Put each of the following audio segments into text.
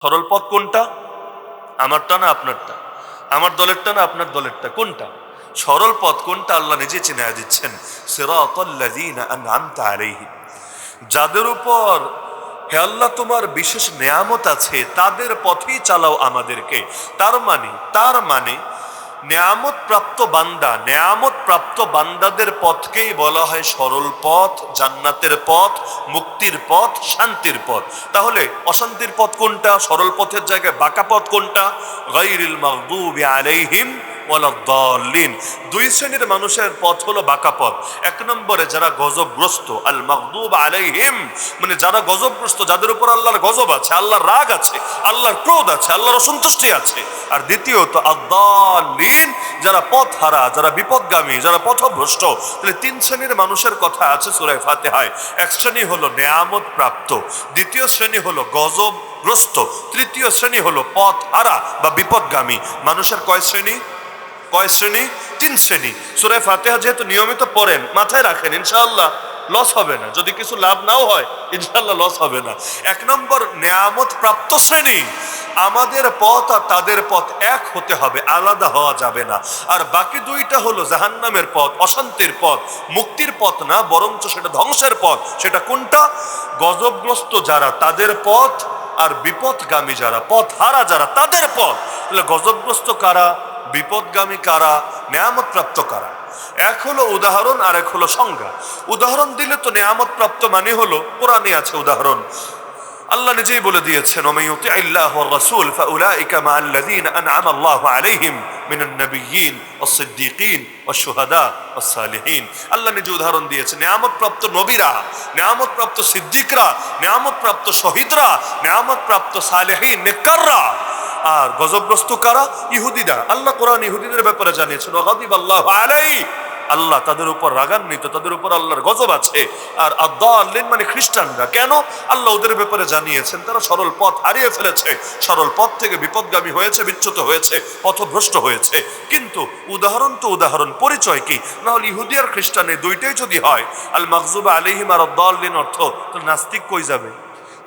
সরল পথ কোনটা? আমারটা না আপনারটা? আমার দলেরটা না আপনার দলেরটা? কোনটা সরল পথ? কোনটা আল্লাহ নিজে চিনায়া দিচ্ছেন, সিরাতাল্লাযীনা আনআমতা আলাইহিম, যাদের উপর হে আল্লাহ তোমার বিশেষ নেয়ামত আছে তাদের পথেই চালাও আমাদেরকে। তার মানে নেয়ামত প্রাপ্ত বান্দা, নেয়ামত প্রাপ্ত বান্দাদের পথকেই বলা হয় সরল পথ, জান্নাতের পথ, মুক্তির পথ, শান্তির পথ। তাহলে অশান্তির পথ কোনটা? সরল পথের জায়গায় বাঁকা পথ কোনটা? গায়রিল মাগদুবি আলাইহিম ওয়ালাদ-দাল্লিন। দুই শ্রেণীর মানুষের পথ হলো বাঁকা পথ। এক নম্বরে যারা গজবগ্রস্ত, আল মাগদুব আলাইহিম মানে যারা গজবগ্রস্ত, যাদের উপর আল্লাহর গজব আছে, আল্লাহর রাগ আছে, আল্লাহর ক্রোধ আছে, আল্লাহর অসন্তুষ্টি আছে। আর দ্বিতীয়ত আদ-দাল্লিন, যারা পথ হারা, যারা বিপদগামী, যারা পথভ্রষ্ট। তাহলে তিন শ্রেণীর মানুষের কথা আছে সূরা ফাতিহায়। এক শ্রেণী হলো নেয়ামত প্রাপ্ত, দ্বিতীয় শ্রেণী হলো গজবগ্রস্ত, তৃতীয় শ্রেণী হলো পথ হারা বা বিপদগামী। মানুষের কয় শ্রেণী? তিন শ্রেণী। সূরা ফাতিহা যেহেতু নিয়মিত পড়েন, মাথায় রাখেন, ইনশাআল্লাহ লস হবে না। যদি কিছু লাভ নাও হয়, ইনশাআল্লাহ লস হবে না। এক নম্বর নেয়ামত প্রাপ্ত শ্রেণী, আমাদের পথ আর তাদের পথ এক হতে হবে, আলাদা হওয়া যাবে না। আর বাকি দুইটা হলো জাহান্নামের পথ, অশান্তির পথ, মুক্তির পথ না, বরঞ্চ সেটা ধ্বংসের পথ। সেটা কোনটা? গজবগ্রস্ত যারা তাদের পথ, আর বিপদগামী যারা, পথ হারা যারা, তাদের পথ। তাহলে গজবগ্রস্ত কারা, বিপদগামী কারা, নেয়ামত প্রাপ্ত কারা? এক হলো উদাহরণ আর এক হলো সংজ্ঞা। উদাহরণ দিলে তো নেয়ামত প্রাপ্ত মানে হলো, কোরআনে আছে উদাহরণ, আল্লাহ নিজেই বলে দিয়েছেন, ওয়া মান ইউতি'ইল্লাহ ওয়ার রাসূল ফাউলাইকা মা'আল্লাযীনা আন'আমা আল্লাহু আলাইহিম মিনান নাবিয়্যিন ওয়াস সিদ্দীকিন ওয়াশ শুহাদা ওয়াস সালিহিন। আল্লাহ নিজে উদাহরণ দিয়েছেন নেয়ামত প্রাপ্ত নবীরা, নেয়ামত প্রাপ্ত সিদ্দিকরা, নেয়ামত প্রাপ্ত শহীদরা, নেয়ামত প্রাপ্ত সালেহিন, নেককাররা। আর গজবগ্রস্ত কারা? ইহুদিরা। আল্লাহ কোরআন ইহুদিদের ব্যাপারে জানিয়েছেন, গাদিবাল্লাহু আলাইহি, আল্লাহ তাদের উপর রাগান্বিত, তাদের উপর আল্লাহর গজব আছে। আর আদ-দাল্লিন মানে খ্রিস্টানরা। কেন? আল্লাহ ওদের ব্যাপারে জানিয়েছেন তারা সরল পথ হারিয়ে ফেলেছে, সরল পথ থেকে বিপদগামী হয়েছে, বিচ্যুত হয়েছে, পথভ্রষ্ট হয়েছে। কিন্তু উদাহরণ তো উদাহরণ, পরিচয় কি? না হলে ইহুদি আর খ্রিস্টান এই দুইটাই যদি হয়, আল মাগজুবা আলাইহিম আর আদ-দাল্লিন অর্থ, তাহলে নাস্তিক কই যাবে?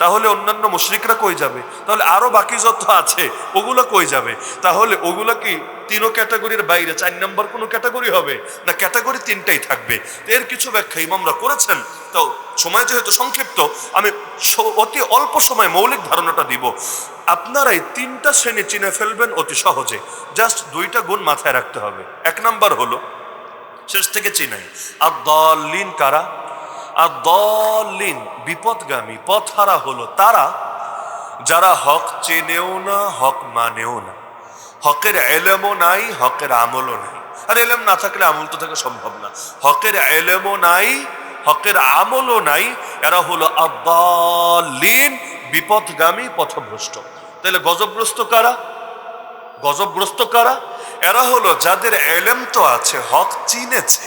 তাহলে অন্যান্য মুশরিকরা কই যাবে? তাহলে আরো বাকি যত আছে ওগুলো কই যাবে? তাহলে ওগুলো কি তিনও ক্যাটাগরির বাইরে চার নম্বর কোনো ক্যাটাগরি হবে? না, ক্যাটাগরি তিনটাই থাকবে। এর কিছু ব্যাখ্যা ইমামরা করেছেন। তো সময় যেহেতু সংক্ষিপ্ত, আমি অতি অল্প সময় মৌলিক ধারণাটা দিব। আপনারা এই তিনটা শ্রেণী চিনে ফেলবেন অতি সহজে। জাস্ট দুইটা গুণ মাথায় রাখতে হবে। এক নাম্বার হলো, শেষ থেকে চিনাই, আদ-দাল্লিন কারা? আদ-দাল্লিন বিপদগামী, পথহারা হলো তারা যারা হক চেনেও না, হক মানেও না, হকের এলেমও নাই, হকের আমলও নাই। আর এলেম না থাকলে আমল তো থাকা সম্ভব না। হকের এলেমও নাই, হকের আমলও নাই, এরা হলো আদ-দাল্লিন, বিপদগামী, পথভ্রষ্ট। তাহলে গজবগ্রস্ত কারা? এরা হলো যাদের এলেম তো আছে, হক চিনেছে,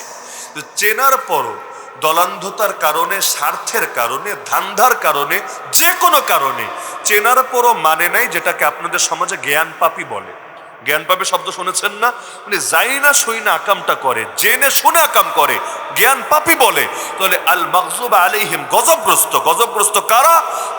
চেনার পরও দলান্ধতার কারণে, স্বার্থের কারণে, ধান্ধার কারণে, যে কোনো কারণে চেনার পরও মানে নাই, যেটাকে আপনাদের সমাজে জ্ঞান পাপী বলে। জ্ঞান পাপী শব্দ শুনেছেন না? মানে যাই না শুই না আকামটা করে, জেনে শুনে আকাম করে, জ্ঞান পাপী বলে। তাহলে আল মাগজুব আলাইহিম গজবগ্রস্ত কারা?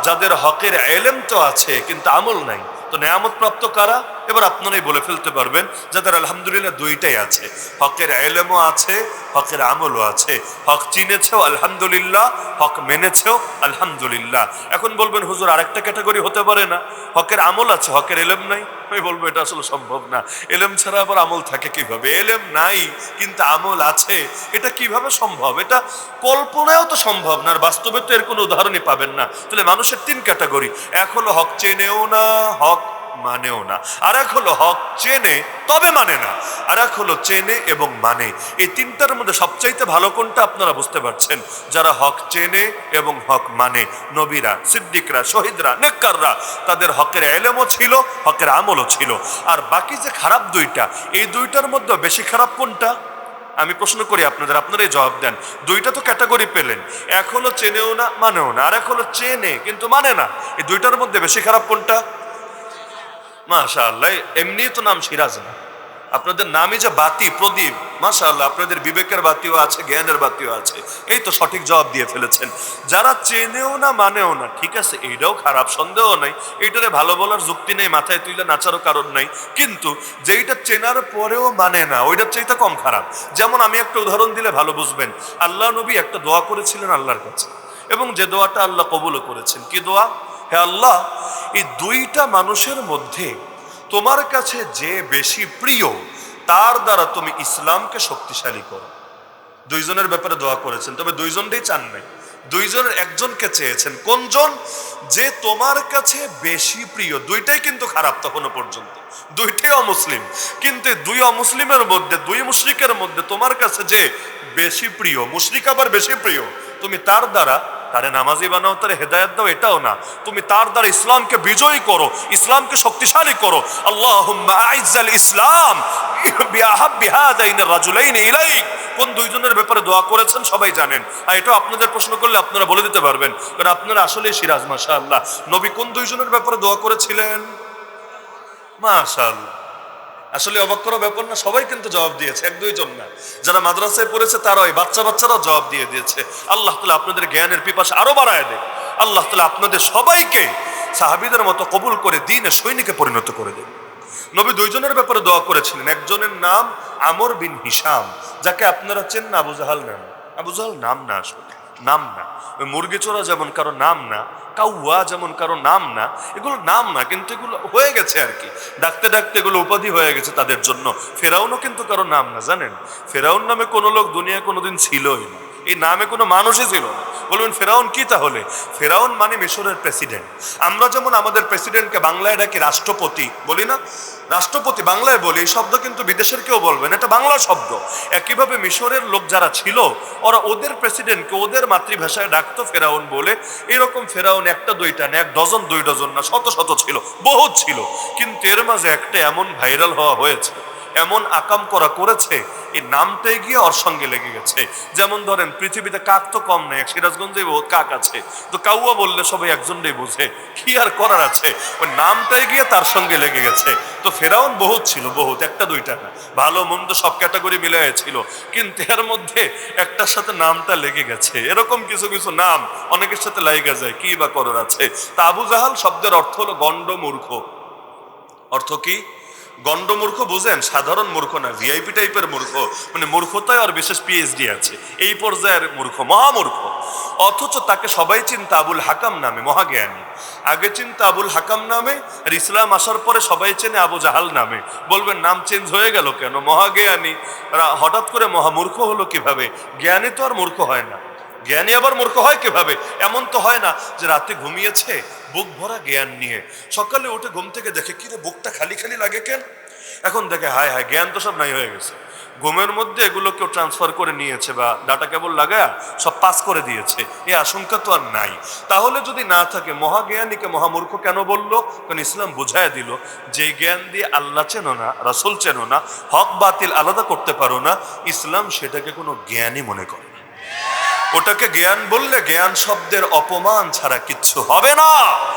যাদের হকের এলেম তো আছে কিন্তু আমল নাই। তো নেয়ামত প্রাপ্ত কারা? এবার আপনারাই বলে ফেলতে পারবেন, যাদের আলহামদুলিল্লাহ দুইটাই আছে, হকের এলেমও আছে, হকের আমলও আছে। হক চিনেছেও আলহামদুলিল্লাহ, হক মেনেছেও আলহামদুলিল্লাহ। এখন বলবেন, হুজুর আরেকটা ক্যাটাগরি হতে পারে না, হকের আমল আছে, হকের এলেম নাই? আমি বলবো এটা আসলে সম্ভব না। এলেম ছাড়া আবার আমল থাকে কিভাবে? এলেম নাই কিন্তু আমল আছে, এটা কিভাবে সম্ভব? এটা কল্পনায়ও তো সম্ভব না, আর বাস্তবে তো এর কোনো উদাহরণই পাবেন না। তাহলে মানুষের তিন ক্যাটাগরি, এক হলো হক চেনেও না, হক মানেও না, আর এক হলো হক চেনে তবে মানে না, আর এক হলো চেনে এবং মানে। এই তিনটার মধ্যে সবচাইতে ভালো কোনটা আপনারা বুঝতে পারছেন? যারা হক চেনে এবং হক মানে, নবীরা, সিদ্দিকরা, শহীদরা, নেককাররা, তাদের হকের এলেমও ছিল, হকের আমলও ছিল। আর বাকি যে খারাপ দুইটা, এই দুইটার মধ্যে বেশি খারাপ কোনটা? আমি প্রশ্ন করি আপনারাই জবাব দেন। দুইটা তো ক্যাটাগরি পেলেন, এক হলো চেনেও না, মানেও না, আর এক হলো চেনে কিন্তু মানে না। এই দুইটার মধ্যে বেশি খারাপ কোনটা? মাশাআল্লাহ, এমনি তো নাম সিরাজ না, আপনাদের নামই যে বাতি, প্রদীপ। মাশাআল্লাহ, আপনাদের বিবেকের বাতিও আছে, জ্ঞানের বাতিও আছে। এই তো সঠিক জবাব দিয়ে ফেলেছেন। যারা চেনেও না মানেও না, ঠিক আছে, এইটাও খারাপ, সন্দেহ নাই, এইটারে ভালো বলার যুক্তি নেই, মাথায় তুইলে নাচারও কারণ নাই। কিন্তু যেইটা চেনার পরেও মানে না, ওইটার চাইতে কম খারাপ। যেমন আমি একটা উদাহরণ দিলে ভালো বুঝবেন। আল্লাহ নবী একটা দোয়া করেছিলেন আল্লাহর কাছে, এবং যে দোয়াটা আল্লাহ কবুলও করেছেন। কি দোয়া? হে আল্লাহ, এই দুইটা মানুষের মধ্যে তোমার কাছে যে বেশি প্রিয়, তার দ্বারা তুমি ইসলামকে শক্তিশালী করো। দুইজনের ব্যাপারে দোয়া করেছেন, তবে দুইজনটাই চান নাই, দুইজনের একজনকে চেয়েছেন। কোনজন? যে তোমার কাছে বেশি প্রিয়। দুইটাই কিন্তু খারাপ তখনও পর্যন্ত, দুইটাই অমুসলিম। কিন্তু দুই অমুসলিমের মধ্যে, দুই মুশরিকের মধ্যে তোমার কাছে যে বেশি প্রিয়, মুশরিক আবার বেশি প্রিয়, তুমি তার দ্বারা তারে নামাজি বানাও, তারে হেদায়েত দাও, এটাও না, তুমি তার দ্বারা ইসলামকে বিজয়ী করো, ইসলামকে শক্তিশালী করো। আল্লাহুম্মা আইজ্জাল ইসলাম বিআহাব্বি হাযাইনির রাজুলাইনি ইলাইক। কোন দুইজনের ব্যাপারে দোয়া করেছেন সবাই জানেন, আর এটা আপনাদের প্রশ্ন করলে আপনারা বলে দিতে পারবেন, কারণ আপনারা আসলে সিরাজ। মাশাআল্লাহ, নবী কোন দুইজনের ব্যাপারে দোয়া করেছিলেন? মাশাআল্লাহ, আসলে অবাক করা ব্যাপার না, সবাই কিন্তু জবাব দিয়েছে, এক দুইজন না। যারা মাদ্রাসায় পড়েছে তারাই, বাচ্চারাও জবাব দিয়ে দিয়েছে। আল্লাহ তাআলা আপনাদের জ্ঞানের পিপাসা আরো বাড়ায় দেয়। আল্লাহ তাআলা আপনাদের সবাইকে সাহাবীদের মতো কবুল করে দ্বীনের সৈনিকে পরিণত করে দেন। নবী দুইজনের ব্যাপারে দোয়া করেছিলেন। একজনের নাম আমর বিন হিশাম, যাকে আপনারা চেনেন আবু জাহাল নাম। আবু জাহাল নাম না, আসলে নাম না। ওই মুরগি চোরা যেমন কারো নাম না, কাউয়া যেমন কারো নাম না, এগুলো নাম না, কিন্তু এগুলো হয়ে গেছে আর কি, ডাকতে ডাকতে এগুলো উপাধি হয়ে গেছে তাদের জন্য। ফেরাউনও কিন্তু কারো নাম না, জানেন? ফেরাউন নামে কোনো লোক দুনিয়া কোনোদিন ছিলই না, এই নামে কোনো মানুষই ছিল না। বলবেন ফেরাউন কি? তাহলে ফেরাউন মানে মিশরের প্রেসিডেন্ট। আমরা যেমন আমাদের প্রেসিডেন্টকে বাংলায় ডাকি রাষ্ট্রপতি, বলি না? রাষ্ট্রপতি বাংলায় বলি, এই শব্দ কিন্তু বিদেশের কেউ বলবেন, এটা বাংলা শব্দ। একইভাবে মিশরের লোক যারা ছিল, ওরা ওদের প্রেসিডেন্টকে ওদের মাতৃভাষায় ডাকতো ফেরাউন বলে। এরকম ফেরাউন একটা দুইটা না, এক ডজন দুই ডজন না, শত শত ছিল, বহুত ছিল। কিন্তু এর মাঝে একটা এমন ভাইরাল হওয়া হয়েছে, এমন আকাম করা করেছে, এই নামটাই গিয়ে ওর সঙ্গে লেগে গেছে। যেমন ধরেন পৃথিবীতে কাক তো কম নেই, সিরাজগঞ্জে বহুত কাক আছে, তো কাউয়া বললে সবাই একজনটাই বোঝে, কি আর করার আছে, ওই নামটাই গিয়ে তার সঙ্গে লেগে গেছে। তো ফেরাউন বহুত ছিল, বহুত, একটা দুইটা না, ভালো মন্দ সব ক্যাটাগরি মিলাই ছিল, কিন্তু এর মধ্যে একটার সাথে নামটা লেগে গেছে। এরকম কিছু কিছু নাম অনেকের সাথে লাগা যায়, কি বা করার আছে। তা আবু জাহাল শব্দের অর্থ হলো গণ্ড মূর্খ। অর্থ কি? গণ্ডমূর্খ বুঝেন? সাধারণ মূর্খ না, ভিআইপি টাইপের মূর্খ, মানে মূর্খতায় আর বিশেষ পিএইচডি আছে, এই পর্যায়ের মূর্খ, মহামূর্খ। অথচ তাকে সবাই চিন্তা আবুল হাকাম নামে, মহাজ্ঞানী। আগে চিন্তা আবুল হাকাম নামে, আর ইসলাম আসার পরে সবাই চেনে আবু জাহাল নামে। বলবেন নাম চেঞ্জ হয়ে গেল কেন? মহাজ্ঞানী হঠাৎ করে মহামূর্খ হলো কিভাবে? জ্ঞানী তো আর মূর্খ হয় না, জ্ঞানী আবার মূর্খ হয় কিভাবে? এমন তো হয় না যে রাতে ঘুমিয়েছে বুক ভরা জ্ঞান নিয়ে, সকালে উঠে ঘুম থেকে দেখে কিরে বুকটা খালি খালি লাগে কেন, এখন দেখে হায় হায় জ্ঞান তো সব নাই হয়ে গেছে। ঘুমের মধ্যে এগুলো কেউ ট্রান্সফার করে নিয়েছে বা ডাটা কেবল লাগায় সব পাস করে দিয়েছে, এই আশঙ্কা তো আর নাই। তাহলে যদি না থাকে, মহাজ্ঞানীকে মহামূর্খ কেন বললো? কারণ ইসলাম বুঝায় দিল, যে জ্ঞান দিয়ে আল্লাহ চেনো না, রাসূল চেনো না, হক বাতিল আলাদা করতে পারো না, ইসলাম সেটাকে কোনো জ্ঞানই মনে করে না। ওটাকে জ্ঞান বললে জ্ঞান শব্দের অপমান ছাড়া কিচ্ছু হবে না।